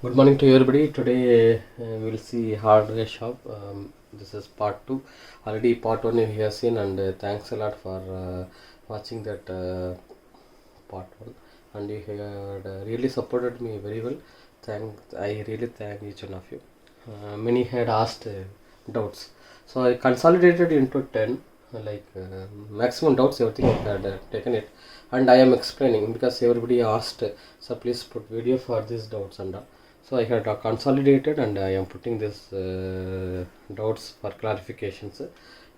Good morning to everybody. Today we'll see hardware shop. This is part 2. Already part 1 you have seen, and thanks a lot for watching that part 1, and you had really supported me very well. I really thank each one of you. Many had asked doubts, so I consolidated into 10, maximum doubts everything I had taken it, and I am explaining because everybody asked, so please put video for these doubts and all. So I had consolidated, and I am putting this doubts for clarifications.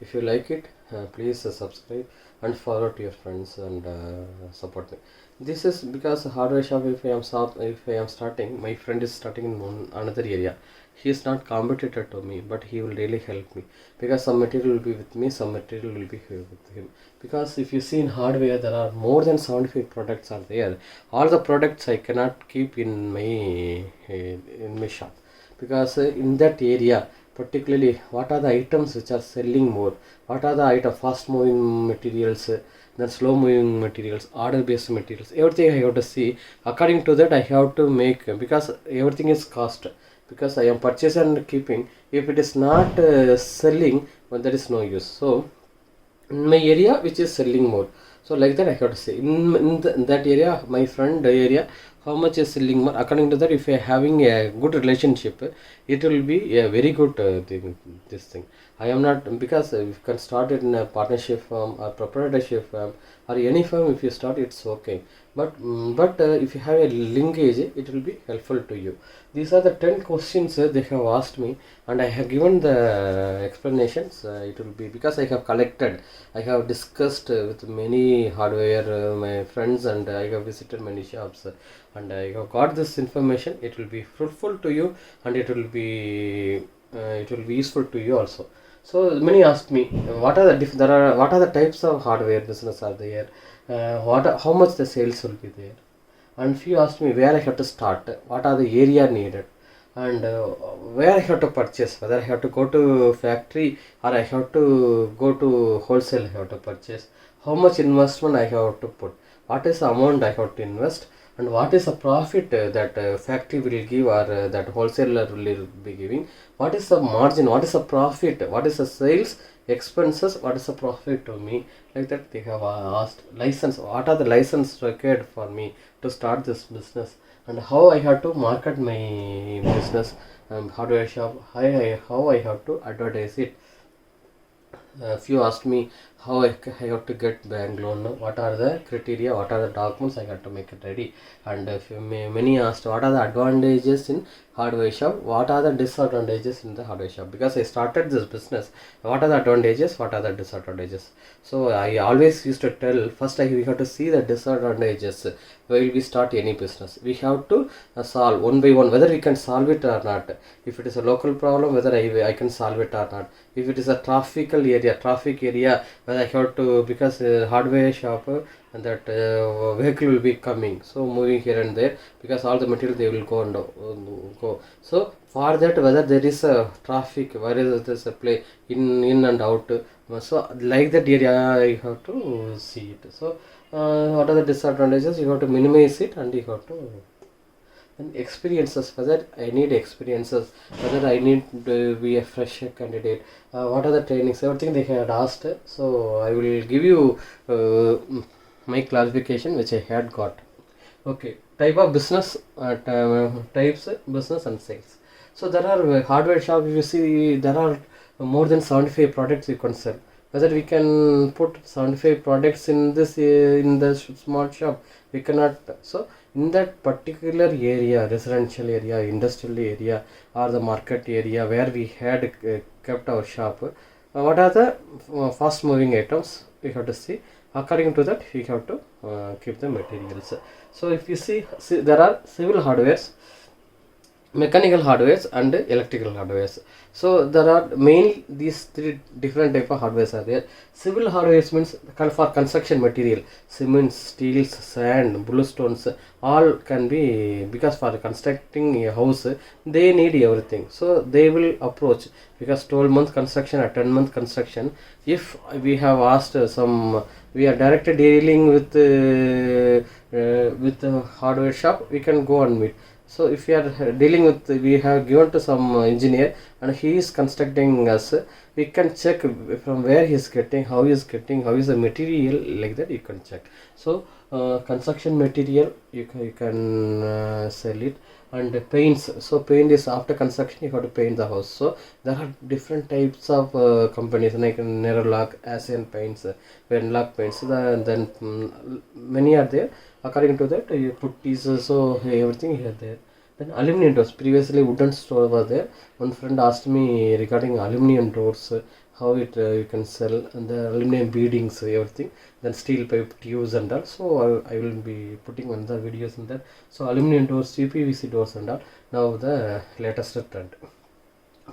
If you like it, please subscribe and forward to your friends and support me. This is because hardware shop. If I am starting, my friend is starting in another area. He is not competitor to me, but he will really help me because some material will be with me, some material will be with him. Because if you see in hardware, there are more than 75 products are there. All the products I cannot keep in my shop, because in that area particularly, what are the items which are selling more, what are the fast moving materials, then slow moving materials, order based materials, everything I have to see. According to that I have to make, because everything is cost, because I am purchasing and keeping. If it is not selling, well, there is no use. So in my area which is selling more, so like that I have to say in that area, my friend area, how much is selling more. According to that, if I am having a good relationship, it will be a very good thing, this thing. I am not, because you can start it in a partnership firm or proprietorship firm or any firm. If you start, it's okay, but if you have a linkage, it will be helpful to you. These are the 10 questions they have asked me, and I have given the explanations. It will be because I have collected, I have discussed with many hardware my friends, and I have visited many shops, and I have got this information. It will be fruitful to you, and it will be useful to you also. So many asked me, what are the types of hardware business are there, how much the sales will be there, and few asked me where I have to start, what are the area needed, and where I have to purchase, whether I have to go to factory or I have to go to wholesale. I have to purchase, how much investment I have to put, what is the amount I have to invest, and what is the profit that factory will give, or that wholesaler will be giving, what is the margin, what is the profit, what is the sales expenses, what is the profit to me. Like that they have asked. License, what are the license required for me to start this business, and how I have to market my business, hardware shop, how I have to advertise it. Few asked me how I have to get bank loan, what are the criteria, what are the documents I have to make it ready, and many asked what are the advantages in hardware shop, what are the disadvantages in the hardware shop, because I started this business, what are the advantages, what are the disadvantages. So I always used to tell, first we have to see the disadvantages while we start any business. We have to solve one by one, whether we can solve it or not. If it is a local problem, whether I can solve it or not. If it is a traffic area, whether I have to, because hardware shop, and that vehicle will be coming, so moving here and there, because all the material they will go and go. So for that, whether there is a traffic, where is this a play in and out, so like that area I have to see it. So what are the disadvantages, you have to minimize it, and you have to. And experiences, whether I need experiences, whether I need to be a fresh candidate, what are the trainings, everything they had asked. So I will give you my clarification which I had got. Okay, type of business, types business and sales. So there are hardware shop, if you see, there are more than 75 products you can sell. Whether we can put 75 products in this in the small shop, we cannot. So in that particular area, residential area, industrial area, or the market area where we had kept our shop, what are the fast moving items we have to see. According to that, we have to keep the materials. So if you see, there are civil hardwares, mechanical hardwares, and electrical hardwares. So there are mainly these three different type of hardwares are there. Civil hardwares means for construction material, cement, steels, sand, bluestones, all can be, because for constructing a house they need everything. So they will approach, because 12-month construction or 10-month construction, if we have asked some, we are directly dealing with hardware shop, we can go and meet. So if we are dealing with, we have given to some engineer and he is constructing us, we can check from where he is getting, how he is getting, how is the material, like that you can check. So construction material you can sell it. And paints, so paint is after construction you have to paint the house. So there are different types of companies like Nerolac, Asian Paints, Venlock Paints, then many are there. According to that you put pieces, so everything here there. Then aluminum doors, previously wooden store was there. One friend asked me regarding aluminum doors, how it you can sell, and the aluminum beadings, everything. Then steel pipe tubes and all. So I will be putting one of the videos in that. So aluminum doors, UPVC doors and all. Now the latest trend.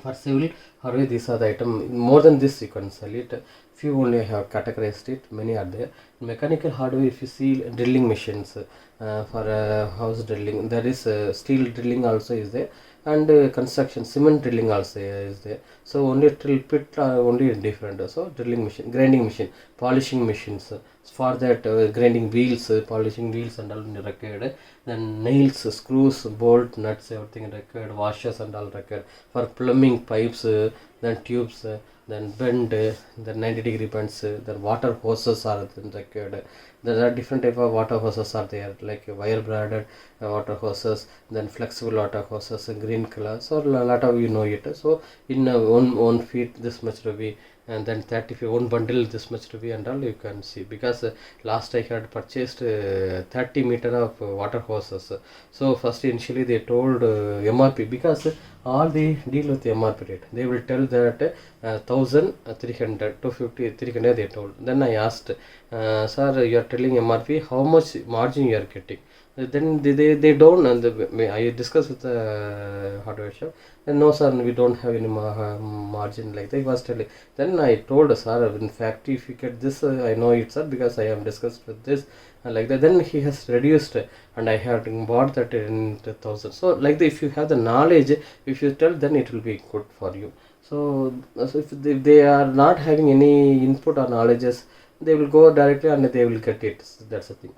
For civil hardware, these are the item. More than this you can sell it. Few only have categorized it, many are there. Mechanical hardware, if you see drilling machines, for house drilling, there is steel drilling also is there, and construction cement drilling also is there. So only drill pit are only different. So drilling machine, grinding machine, polishing machines, for that grinding wheels, polishing wheels and all required. Then nails, screws, bolt, nuts, everything required. Washers and all required. For plumbing pipes, then tubes, then bend, then 90-degree bends, then water hoses are required. There are different type of water hoses are there, like wire braided water hoses, then flexible water hoses, green color. So a lot of you know it. So in one feet this much to be, and then 30 feet one bundle this much to be, and all you can see. Because last I had purchased 30 meter of water hoses. So first initially they told MRP, because all they deal with MRP rate. They will tell that 1300, 250, 300 they told. Then I asked, sir, you are telling MRP, how much margin you are getting? Then they don't, and I discussed with the hardware shop. And no sir, we don't have any margin, like they was telling. Then I told, sir, in fact if you get this, I know it sir, because I have discussed with this, like that. Then he has reduced, and I have bought that in 1000. So like that, if you have the knowledge, if you tell, then it will be good for you. So if they are not having any input or knowledges, they will go directly and they will get it. That's the thing.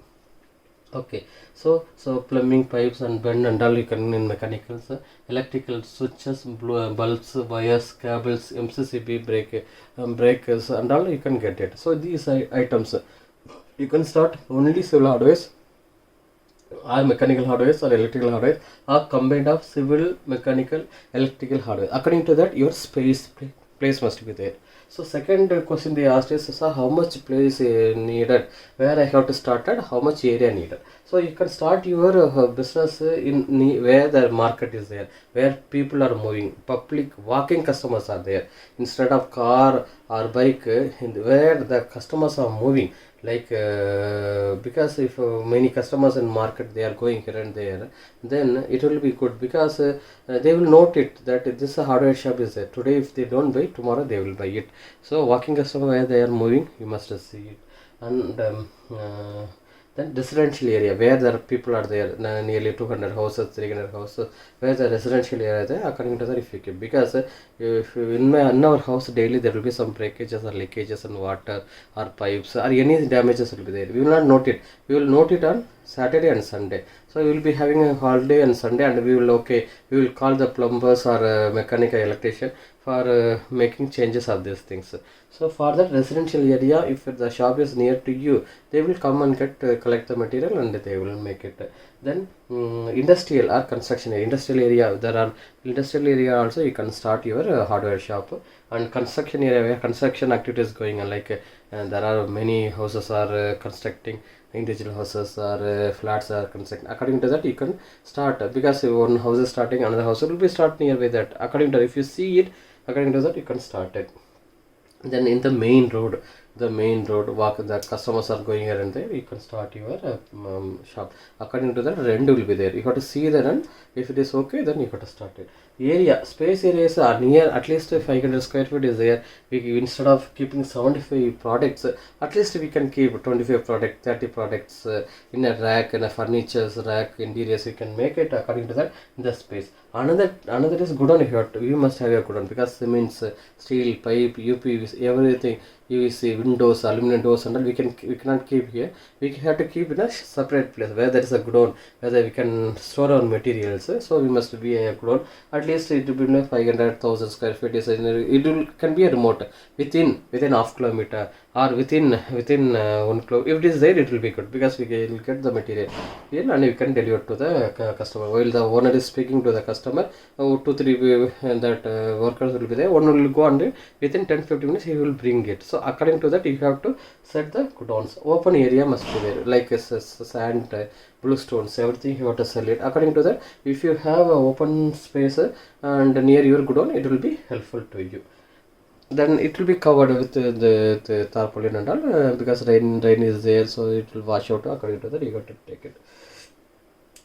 Okay, so plumbing pipes and bend and all you can in mechanicals, electrical switches, bulbs, wires, cables, MCCB, breakers and all you can get it. So these items you can start only civil hardware or mechanical hardware or electrical hardware, or combined of civil, mechanical, electrical hardware. According to that, your place must be there. So second question they asked is, sir, how much place needed, where I have to start at, how much area needed. So you can start your business in where the market is there, where people are moving, public walking customers are there, instead of car or bike, where the customers are moving. Like because if many customers in market they are going here and there, then it will be good, because they will note it that this hardware shop is there today. If they don't buy, tomorrow they will buy it. So walking customer where they are moving, you must see it. And then residential area where the people are there, nearly 200 houses, 300 houses, where the residential area there. According to that, if you keep, because if in our house daily there will be some breakages or leakages in water or pipes or any damages will be there. We will not note it. We will note it on Saturday and Sunday. So we will be having a holiday on Sunday, and we will call the plumbers or mechanical electrician for making changes of these things. So for that residential area, if the shop is near to you, they will come and collect the material and they will make it. Then industrial or construction area. Industrial area, there are industrial area also you can start your hardware shop. And construction area where construction activities going on, like there are many houses are constructing, individual houses or flats are constructing. According to that you can start, because one house is starting, another house will be start nearby that. According to, if you see it, according to that you can start it. Then in the main road, walk, the customers are going here and there, you can start your shop. According to that, rent will be there. You have to see the rent. If it is okay, then you have to start it. Area, space areas are near, at least 500 square feet is there. We, instead of keeping 75 products, at least we can keep 25 products, 30 products in a rack, in a furniture's rack, interiors. You can make it according to that in the space. Another is godown. You must have a godown, because cements, steel, pipe, UPVC, everything. UVC windows, aluminum doors, and all we cannot keep here. We have to keep in a separate place where there is a godown, where we can store our materials. So we must be a godown. At least it will be 500,000 square feet. It will can be a remote within half kilometer or within 1 kilometer. If it is there, it will be good because we will get the material here and we can deliver to the customer. While the owner is speaking to the customer, 2-3 workers will be there. One will go and within 10-15 minutes he will bring it. So according to that, you have to set the godowns. Open area must be there, like sand, blue stones, everything you have to sell it. According to that, if you have an open space and near your godown, it will be helpful to you. Then it will be covered with the tarpaulin and all because rain is there, so it will wash out. According to that, you got to take it.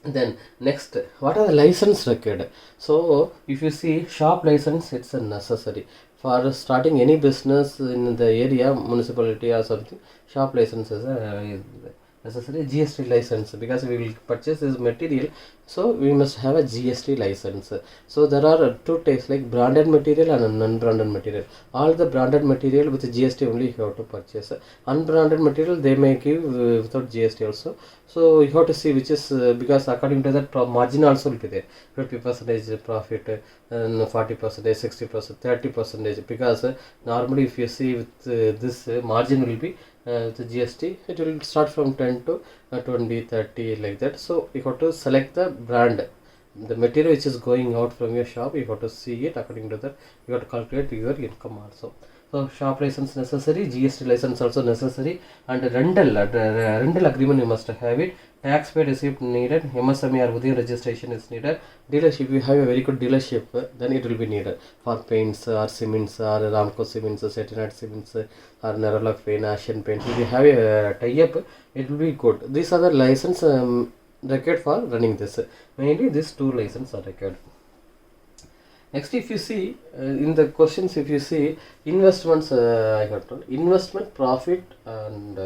Then next, what are the license required? So if you see shop license, it's a necessary for starting any business in the area, municipality or something. Shop license is necessary. GST license, because we will purchase this material, so we must have a GST license. So there are two types, like branded material and non-branded material. All the branded material with GST only you have to purchase. Unbranded material they may give without GST also. So you have to see which is because according to that margin also will be there. 50% profit and 40%, 60%, 30%. Because normally if you see with this margin will be the GST, it will start from 10 to 20, 30 like that. So you have to select the brand, the material which is going out from your shop. You have to see it. According to that, you have to calculate your income also. So shop license necessary, GST license also necessary, and rental agreement you must have it. Tax paid receipt needed. MSME or Udayam registration is needed. Dealership, if you have a very good dealership, then it will be needed for paints or cements or Ramco cements, Chettinad cements or Nerolac paint, Asian paints. If you have a tie-up, it will be good. These are the license required for running this. Mainly these two licenses are required. Next, if you see in the questions, if you see investments, I have told investment, profit, and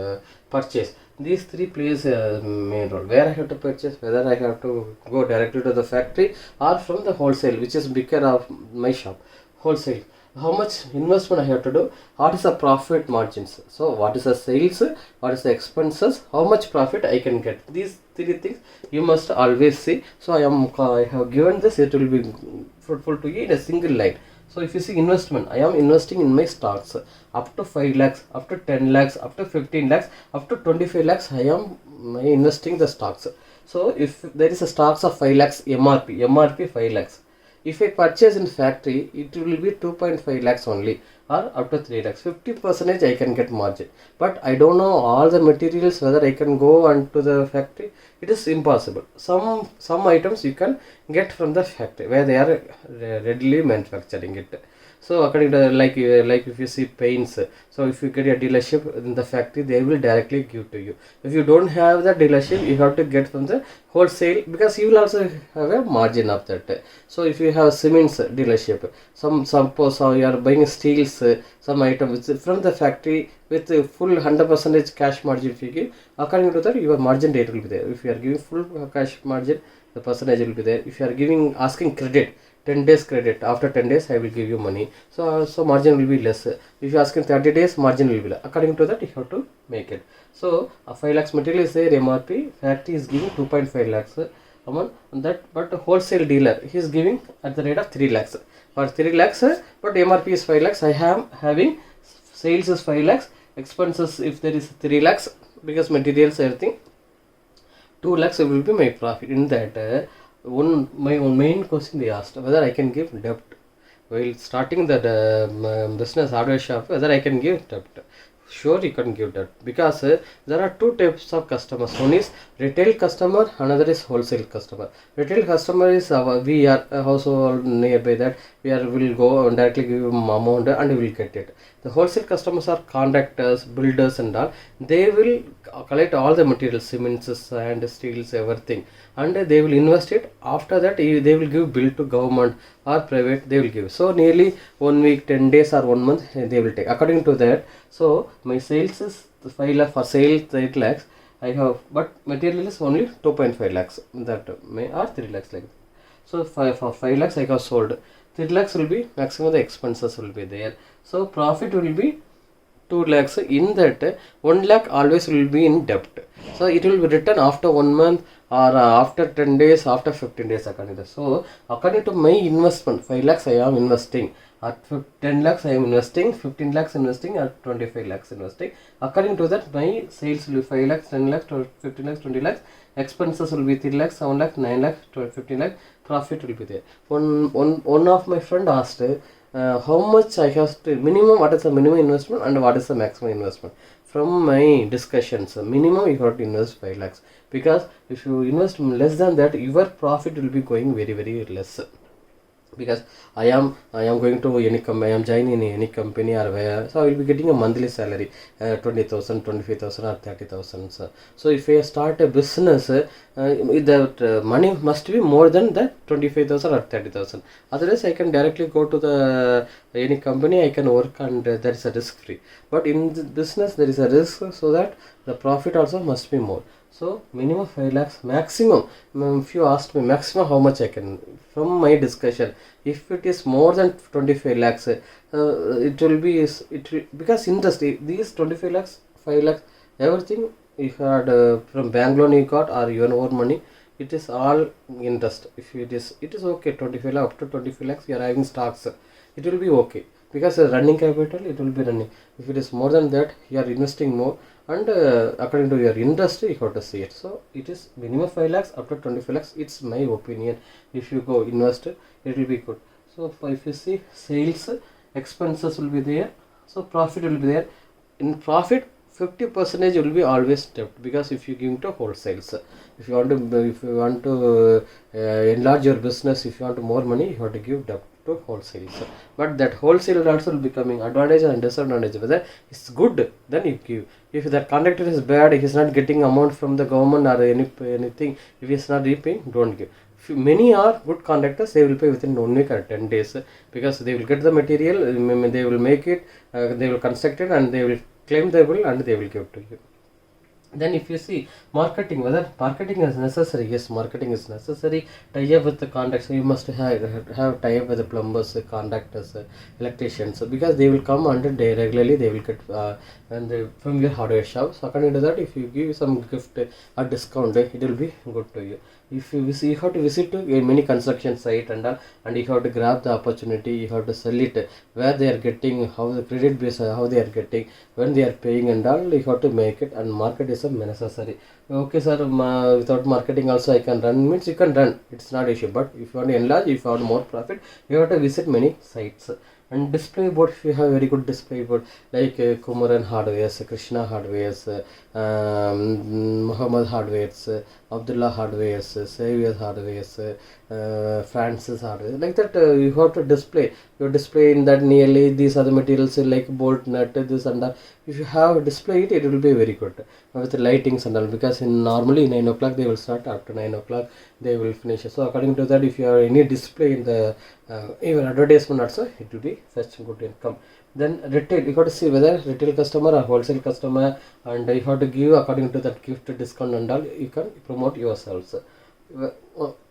purchase. These three plays a main role. Where I have to purchase, whether I have to go directly to the factory or from the wholesale, which is bigger of my shop, wholesale. How much investment I have to do? What is the profit margins? So what is the sales? What is the expenses? How much profit I can get? These three things you must always see. So I have given this. It will be fruitful to you in a single line. So if you see investment, I am investing in my stocks up to 5 lakhs, up to 10 lakhs, up to 15 lakhs, up to 25 lakhs. I am investing the stocks. So if there is a stocks of 5 lakhs MRP 5 lakhs. If I purchase in factory, it will be 2.5 lakhs only, or up to 3 lakhs. 50% I can get margin. But I don't know all the materials whether I can go onto the factory. It is impossible. Some items you can get from the factory where they are readily manufacturing it. So according to like if you see paints, so if you get a dealership in the factory, they will directly give to you. If you don't have the dealership, you have to get from the wholesale, because you will also have a margin of that. So if you have cements dealership, suppose you are buying steels, some item which from the factory with full 100% cash margin, if you give, according to that your margin rate will be there. If you are giving full cash margin, the percentage will be there. If you are asking credit, 10 days credit, after 10 days I will give you money, so margin will be less. If you ask in 30 days, margin will be less. According to that you have to make it. So 5 lakhs material is there, MRP, factory is giving 2.5 lakhs amount that, but wholesale dealer he is giving at the rate of 3 lakhs for 3 lakhs, but MRP is 5 lakhs. I am having sales is 5 lakhs, expenses if there is 3 lakhs, because materials everything 2 lakhs will be my profit. In that my main question they asked, whether I can give debt while starting the business hardware shop, whether I can give debt. Sure, you can give debt, because there are two types of customers. One is retail customer, another is wholesale customer. Retail customer is we are household nearby that will go and directly give them amount and we will get it. The wholesale customers are contractors, builders and all. They will collect all the materials, cements, sand, steels, everything, and they will invest it. After that they will give bill to government or private, they will give. So nearly 1 week, 10 days or 1 month they will take. According to that, so my sales is 5 lakhs, for sale 8 lakhs I have, but material is only 2.5 lakhs, that may or 3 lakhs like that. So for 5 lakhs I have sold. 3 lakhs will be maximum, the expenses will be there. So profit will be 2 lakhs, in that 1 lakh always will be in debt. So it will be written after 1 month or after 10 days, after 15 days according to. So according to my investment, 5 lakhs I am investing, at 10 lakhs I am investing, 15 lakhs investing, at 25 lakhs investing. According to that, my sales will be 5 lakhs, 10 lakhs, 15 lakhs, 20 lakhs. Expenses will be 3 lakhs, 7 lakhs, 9 lakhs, 15 lakhs. Profit will be there. One of my friend asked, how much I have to minimum, what is the minimum investment and what is the maximum investment. From my discussions, minimum you have to invest 5 lakhs, because if you invest less than that, your profit will be going very less. Because I am going to any company, I am joining in any company or where, so I will be getting a monthly salary, 20,000, 25,000 or 30,000. So if I start a business, that money must be more than that 25,000 or 30,000. Otherwise, I can directly go to the any company, I can work, and there is a risk free. But in the business, there is a risk, so that the profit also must be more. So minimum 5 lakhs, maximum, if you asked me maximum how much I can, from my discussion, if it is more than 25 lakhs, it will be, because interest, these 25 lakhs, 5 lakhs, everything you had from bank loan you got or your own money, it is all interest. If it is okay, 25 lakhs, up to 25 lakhs you are having stocks, it will be okay, because running capital, it will be running. If it is more than that, you are investing more, and according to your industry you have to see it. So it is minimum 5 lakhs up to 25 lakhs, it's my opinion. If you go invest, it will be good. So if you see sales, expenses will be there, so profit will be there. In profit, 50% will be always debt, because if you give to wholesales, if you want to enlarge your business, if you want more money, you have to give debt to wholesales. But that wholesale also will becoming advantage and disadvantage. Whether it's good, then you give. If that contractor is bad, he is not getting amount from the government or anything, if he is not repaying, don't give. Many are good contractors, they will pay within 1 week or 10 days, because they will get the material, they will make it, they will construct it, and they will claim the bill, and they will give to you. Then if you see marketing, whether marketing is necessary, yes, marketing is necessary. Tie up with the contacts, you must have tie up with the plumbers, contractors, electricians, because they will come and they regularly they will get from your hardware shop. So according to that, if you give some gift or discount, it will be good to you. If you visit, you have to visit to many construction site and all, and you have to grab the opportunity, you have to sell it, where they are getting, how the credit base, how they are getting, when they are paying and all, you have to make it, and market is necessary. Okay sir, without marketing also I can run, means you can run, it's not issue. But if you want to enlarge, if you want more profit, you have to visit many sites. And display board, if you have very good display board like Kumaran Hardwares, Krishna Hardwares, Muhammad Hardwares, Abdullah Hardwares, Savior Hardwares, Francis Hardwares, like that, you have to display. You display in that nearly these are the materials like bolt, nut, this and that. If you have display it, it will be very good with the lightings and all, because normally 9 o'clock they will start, after 9 o'clock they will finish. So according to that, if you have any display in the even advertisement also, it will be such good income. Then retail, you got to see whether retail customer or wholesale customer, and you have to give according to that gift discount and all, you can promote yourselves.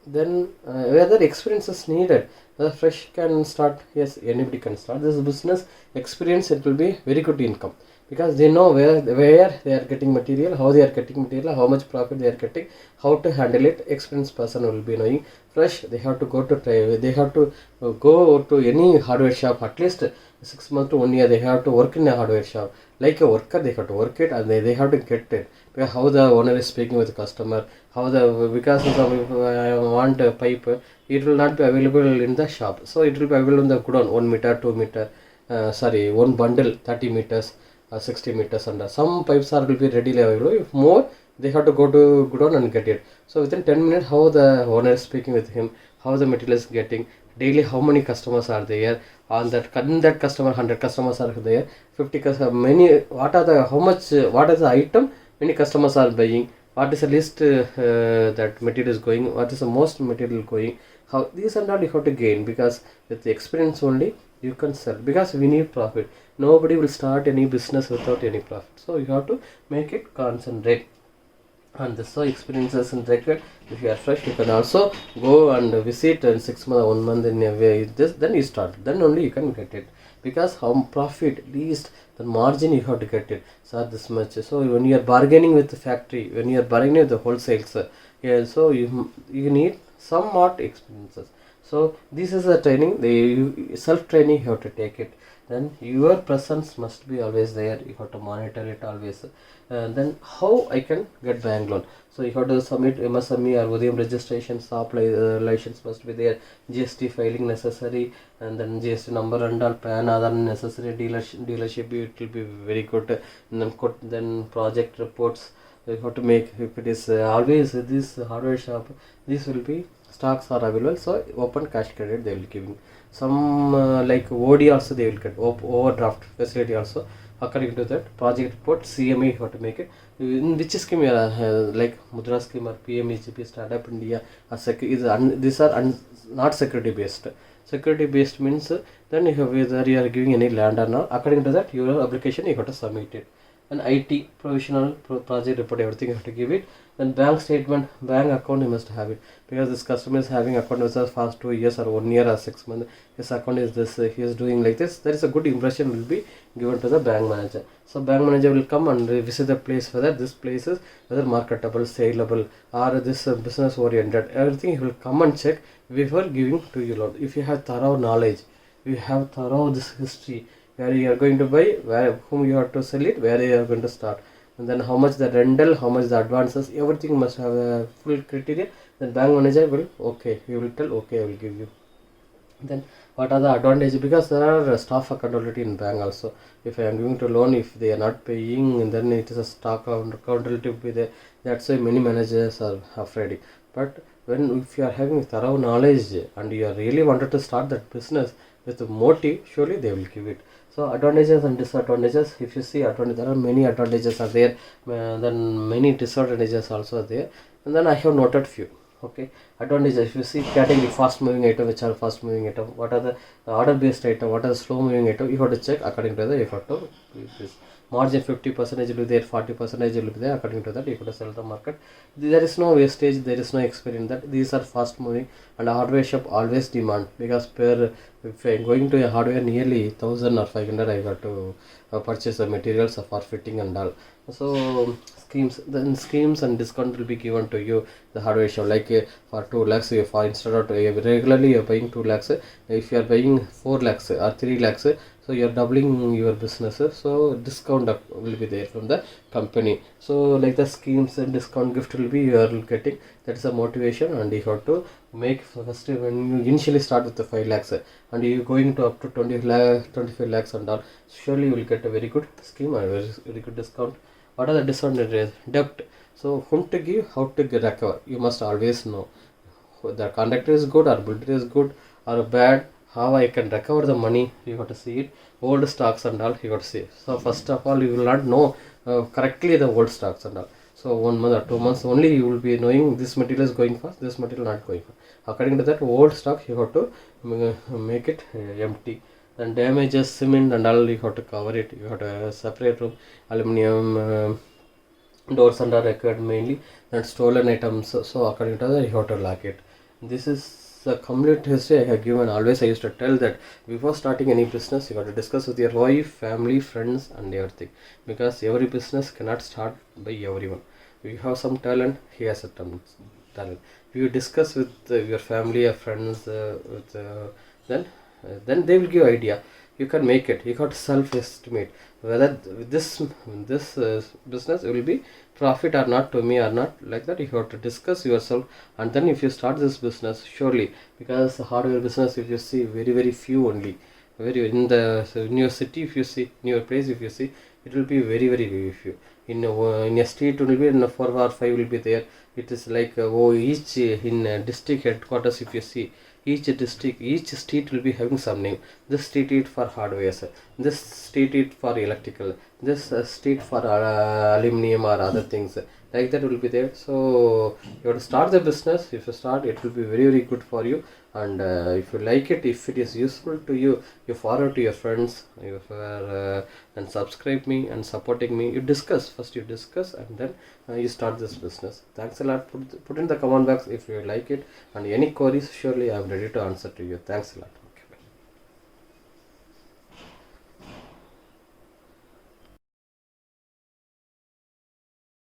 Then whether experience is needed, whether fresh can start, yes, anybody can start this business. Experience, it will be very good income, because they know where they are getting material, how they are getting material, how much profit they are getting, how to handle it. Experienced person will be knowing. Fresh, they have to go to try, they have to go to any hardware shop at least 6 months to 1 year. They have to work in a hardware shop like a worker. They have to work it, and they have to get it, because how the owner is speaking with the customer, how the, because of I want a pipe, it will not be available in the shop, so it will be available in the godown, 1 meter, 2 meter, one bundle 30 meters, 60 meters, and some pipes are will be readily available. If more, they have to go to godown and get it. So within 10 minutes, how the owner is speaking with him, how the material is getting, daily how many customers are there, on that, in that customer 100 customers are there, 50 customers, many, what are the, how much, what is the item many customers are buying, what is the list that material is going, what is the most material going, how these and all you have to gain, because with the experience only you can sell, because we need profit. Nobody will start any business without any profit, so you have to make it concentrate. and this so experiences in record. If you are fresh, you can also go and visit in 6 months, 1 month in a way. This then you start. Then only you can get it, because how profit at least the margin you have to get it. So this much. So when you are bargaining with the factory, when you are bargaining with the wholesales, yeah, so you need somewhat experiences. So this is a training. The self training you have to take it. Then your presence must be always there. You have to monitor it always. Then how I can get bank loan? So you have to submit MSME or Udayam registration, shop license must be there, GST filing necessary, and then GST number and all, PAN, other necessary, dealership it will be very good. And then project reports you have to make. If it is always this hardware shop, this will be stocks are available. So open cash credit they will giving. Some like OD also they will get overdraft facility also. According to that project report, CMA you have to make it. In which scheme you are like Mudra scheme or PMEGP, Startup India, these are not security based. Security based means then you have whether you are giving any land or not. According to that your application you have to submit it. And IT provisional project report, everything you have to give it. Then bank statement, bank account you must have it, because this customer is having account with us past 2 years or 1 year or 6 months. His account is this, he is doing like this. There is a good impression will be given to the bank manager. So bank manager will come and visit the place, whether this place is whether marketable, saleable, or this business oriented. Everything he will come and check before giving to you loan. If you have thorough knowledge, you have thorough this history, where you are going to buy, where whom you have to sell it, where you are going to start, and then how much the rental, how much the advances, everything must have a full criteria. Then bank manager will okay, he will tell okay, I will give you. Then what are the advantages? Because there are staff accountability in bank also. If I am giving to loan, if they are not paying, then it is a staff accountability will be there. That's why many managers are afraid. But when if you are having thorough knowledge and you are really wanted to start that business with a motive, surely they will give it. So advantages and disadvantages. If you see advantage, there are many advantages are there. Then many disadvantages also are there. And then I have noted few. Okay, advantages. If you see category fast moving item, which are fast moving item, what are the order based item, what are the slow moving item, you have to check according to the you have to this margin 50% will be there, 40% will be there. According to that you have to sell the market. There is no wastage, there is no experience that these are fast moving. And hardware shop always demand, because per if I am going to a hardware nearly 1000 or 500 I got to purchase the materials for fitting and all. So schemes and discount will be given to you the hardware shop, like for 2 lakhs for instead of regularly you are buying 2 lakhs, if you are buying 4 lakhs or 3 lakhs, so you are doubling your business, so discount will be there from the company. So like the schemes and discount gift will be you are getting. That is a motivation, and you have to make first when you initially start with the 5 lakhs and you going to up to 20 lakh 25 lakhs and all, surely you will get a very good scheme and very good discount. What are the disadvantages? Debt. So whom to give, how to recover, you must always know. The contractor is good or builder is good or bad, how I can recover the money, you have to see it. Old stocks and all you got to see. So first of all you will not know correctly the old stocks and all. So 1 month or 2 months only you will be knowing this material is going fast, this material not going fast. According to that old stock you have to make it empty. Then damages, cement and all you have to cover it. You have to separate room, aluminium doors and are required mainly. Then stolen items. So according to that you have to lock it. This is the complete history I have given. Always I used to tell that before starting any business you got to discuss with your wife, family, friends and everything, because every business cannot start by everyone. If you have some talent, he has a talent. If you discuss with your family or friends then they will give idea. You can make it. You got to self-estimate whether this business will be profit or not to me or not. Like that you have to discuss yourself, and then if you start this business, surely, because hardware business if you see very few only, very in your city, if you see in your place, if you see it will be very few. In a street will be in 4 or 5 will be there. It is like each in district headquarters if you see, each district, each street will be having some name. This street is for hardware, this street is for electrical, this street for aluminum or other things, like that will be there. So you have to start the business. If you start, it will be very good for you. and if you like it, if it is useful to you, you forward to your friends. If you are and subscribe me and supporting me, you discuss first, you discuss, and then you start this business. Thanks a lot. Put in the comment box if you like it, and any queries, surely I am ready to answer to you. Thanks a lot.